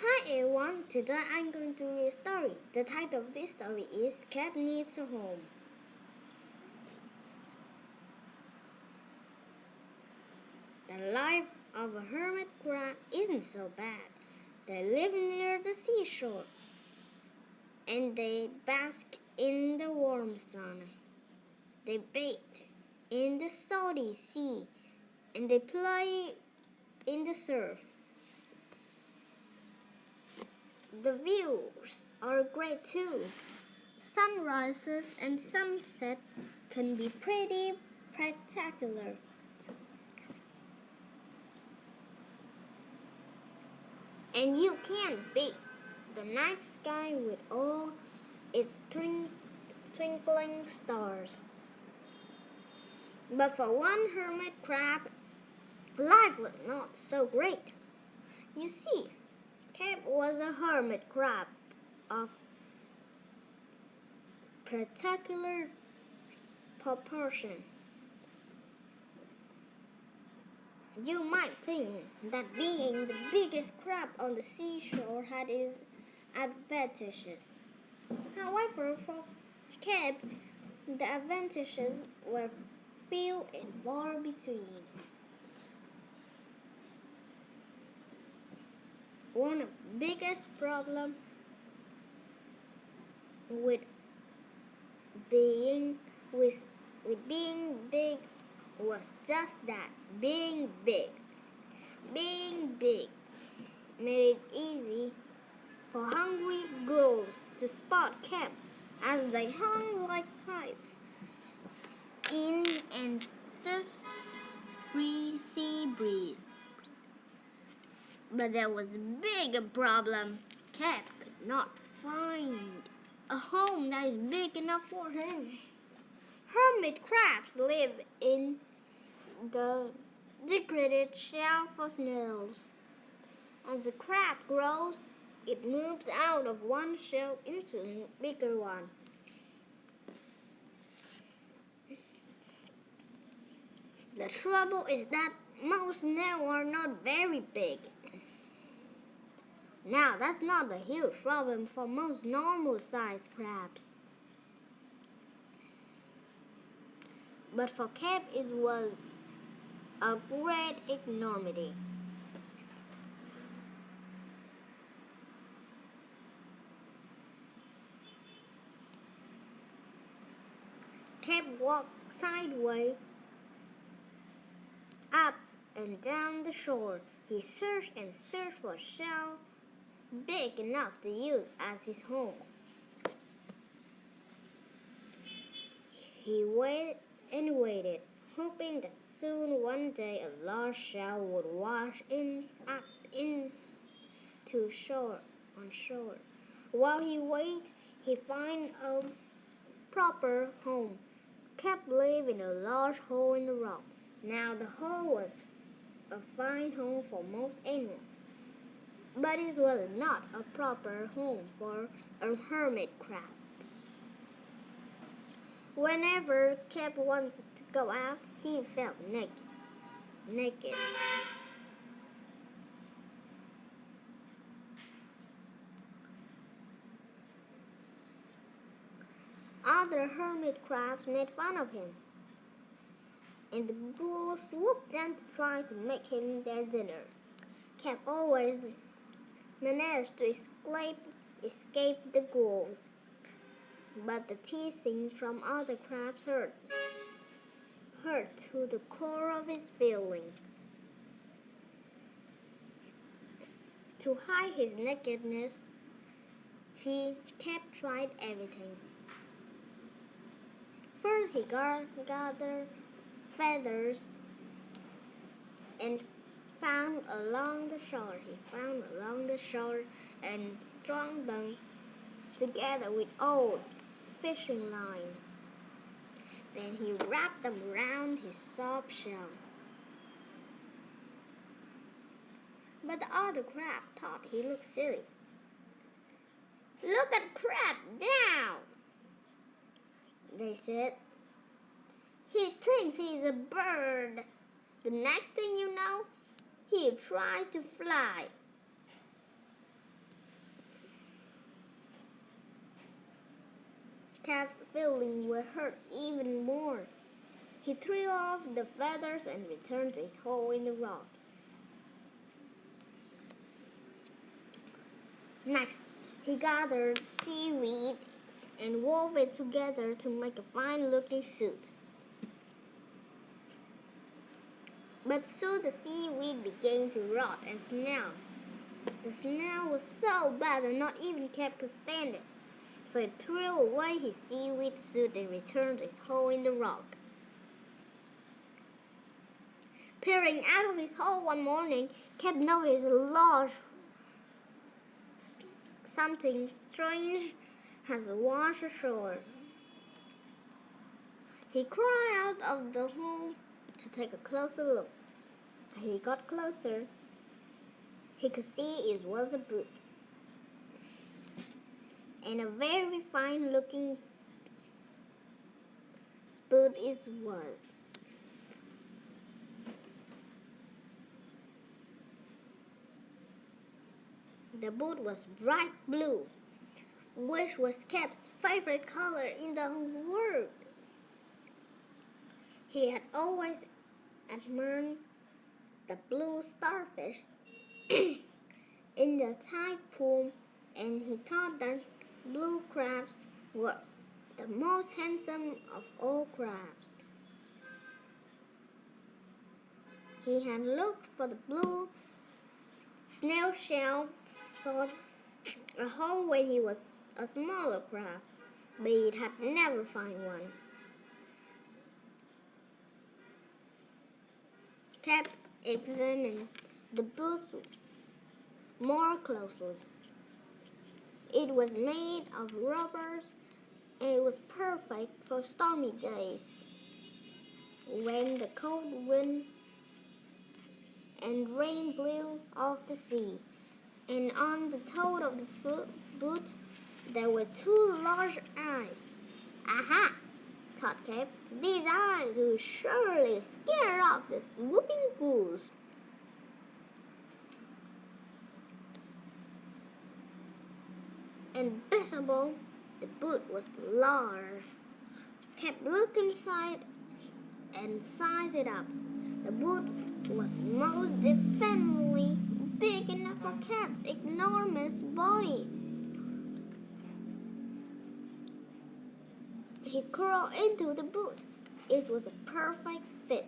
Hi everyone, today I'm going to read a story. The title of this story is Cat Needs a Home. The life of a hermit crab isn't so bad. They live near the seashore and they bask in the warm sun. They bathe in the salty sea and they play in the surf. The views are great too. Sunrises and sunset can be pretty spectacular. And you can't beat the night sky with all its twinkling stars. But for one hermit crab, life was not so great. You see, Cap was a hermit crab of particular proportion. You might think that being the biggest crab on the seashore had its advantages. However, for Cap, the advantages were few and far between. One of the biggest problems with being with being big was just that being big. Being big made it easy for hungry gulls to spot Cap as they hung like kites in and stiff free sea breeze. But there was a big problem. Cap could not find a home that is big enough for him. Hermit crabs live in the degraded shell for snails. As a crab grows, it moves out of one shell into a bigger one. The trouble is that most snails are not very big. Now, that's not a huge problem for most normal-sized crabs. But for Cap, it was a great enormity. Cap walked sideways up and down the shore. He searched and searched for a shell big enough to use as his home. He waited and waited, hoping that soon one day a large shell would wash up into shore. While he waited, he found a proper home. Cap lived in a large hole in the rock. Now the hole was a fine home for most animals, but it was not a proper home for a hermit crab. Whenever Cap wanted to go out, he felt naked. Other hermit crabs made fun of him, and the ghouls swooped down to try to make him their dinner. Cap always managed to escape the ghouls, but the teasing from other crabs hurt to the core of his feelings. To hide his nakedness, he kept trying everything. First, he gathered feathers and found along the shore. And strung them together with old fishing line. Then he wrapped them around his soft shell. But the other crab thought he looked silly. "Look at Crab now," they said. "He thinks he's a bird. The next thing you know, he'll try to fly." Cap's feelings were hurt even more. He threw off the feathers and returned to his hole in the rock. Next, he gathered seaweed and wove it together to make a fine-looking suit. But soon the seaweed began to rot and smell. The smell was so bad that not even Cap could stand it. So he threw away his seaweed suit and returned to his hole in the rock. Peering out of his hole one morning, Cap noticed a large something strange has washed ashore. He cried out of the hole to take a closer look. As he got closer, he could see it was a boot, and a very fine-looking boot it was. The boot was bright blue, which was Cap's favorite color in the whole world. He had always admired the blue starfish in the tide pool, and he thought that blue crabs were the most handsome of all crabs. He had looked for the blue snail shell for a home when he was a smaller crab, but he had never found one. Cap examined the boot more closely. It was made of rubbers and it was perfect for stormy days when the cold wind and rain blew off the sea. And on the toe of the boot there were two large eyes. Aha! Thought Cap. These eyes will surely scare off the swooping bulls. And best of all, the boot was large. Cap looked inside and sized it up. The boot was most definitely big enough for Cap's enormous body. He crawled into the boot. It was a perfect fit.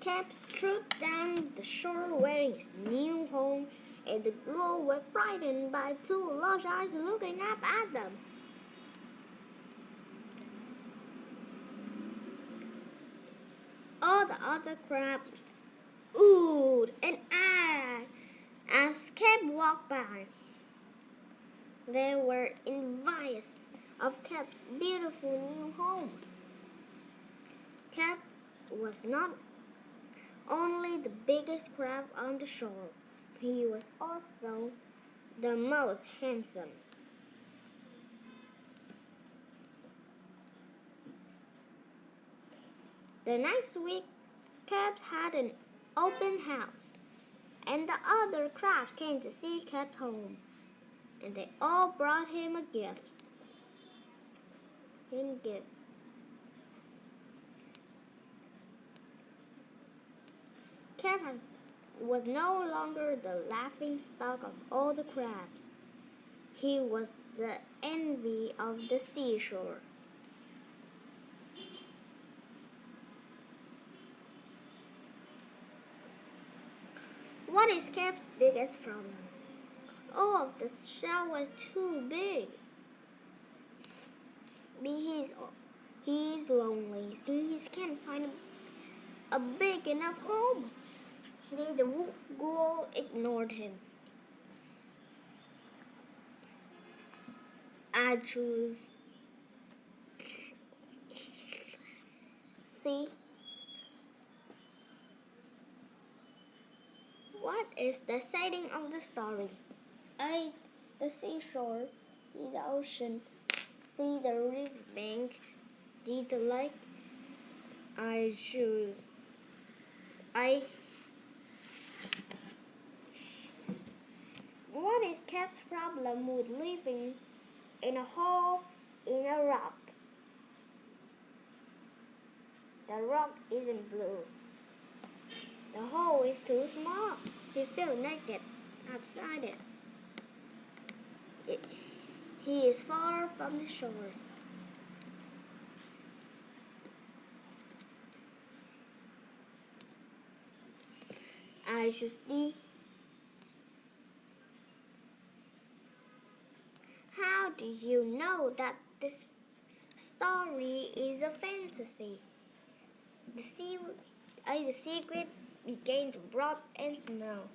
Cap strode down the shore wearing his new home, and the girls were frightened by two large eyes looking up at them. All the other crabs oohed and ahed as Cap walked by. They were envious of Cap's beautiful new home. Cap was not only the biggest crab on the shore, he was also the most handsome. The next week, Cap had an open house, and the other crabs came to see Cap's home, and they all brought him a gift. Cap was no longer the laughing stock of all the crabs. He was the envy of the seashore. What is Cap's biggest problem? All of the shell was too big. He's lonely, so he can't find a big enough home. The girl ignored him. I choose C. What is the setting of the story? A. The seashore. B. The ocean. C. The riverbank. D. The lake. I choose A. What is Cap's problem with living in a hole in a rock. The rock isn't blue. The hole is too small. He feels naked outside it. He is far from the shore. I should see. How do you know that this story is a fantasy? The secret began to rot and smell.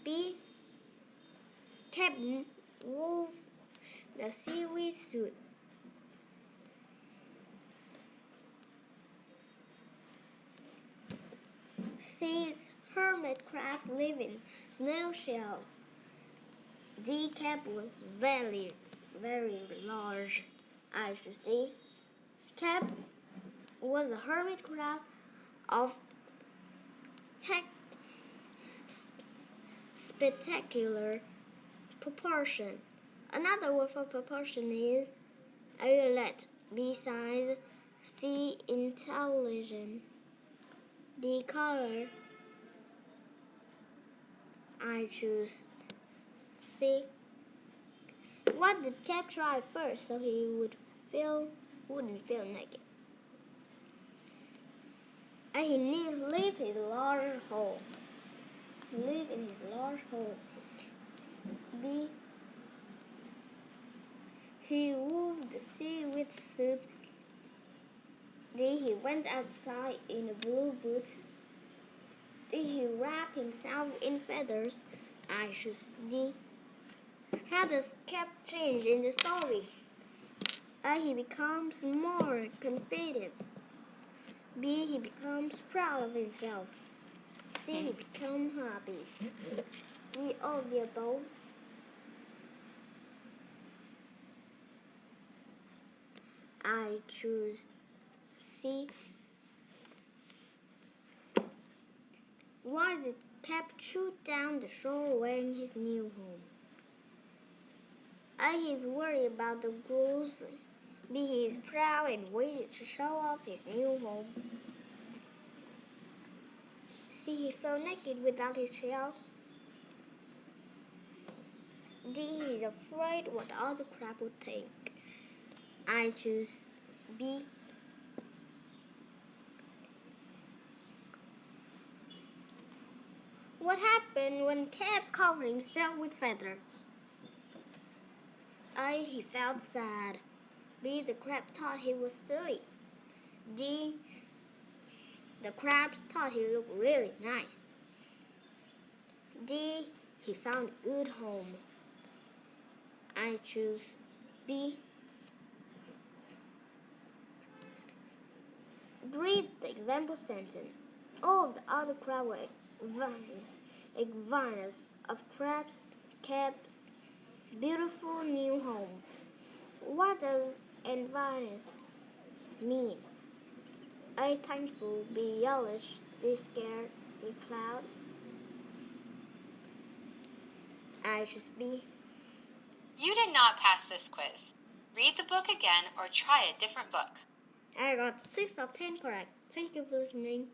B. Captain wove the seaweed suit. C. Hermit crabs live in snail shells. D. Cap was very, very large. I should say. Cap was a hermit crab of spectacular proportion. Another word for proportion is violet. Besides C, intelligent. D, color. I choose C. What did Cap try first so he wouldn't feel naked? And he lived in his large hole. B. He wove the seaweed suit. D. He went outside in a blue boot. D. He wrapped himself in feathers. I choose D. How does Cap change in the story? A. He becomes more confident. B. He becomes proud of himself. C. He becomes happy. D. All of the above. I choose C. Why did Cap shoot down the shore wearing his new home? A. He is worried about the ghouls. B. He is proud and waited to show off his new home. C. He felt naked without his shell. D. He is afraid what the other crab would think. I choose B. What happened when Cap covered himself with feathers? A. He felt sad. B. The crab thought he was silly. D. The crabs thought he looked really nice. D. He found a good home. I choose B. Read the example sentence. All of the other crabs were envious of crabs, Cap's beautiful new home. What does envious mean? A. Thankful. B. Yellowish. D. Scared. E. Cloud. I choose B. You did not pass this quiz. Read the book again or try a different book. I got 6 of 10 correct. Thank you for listening.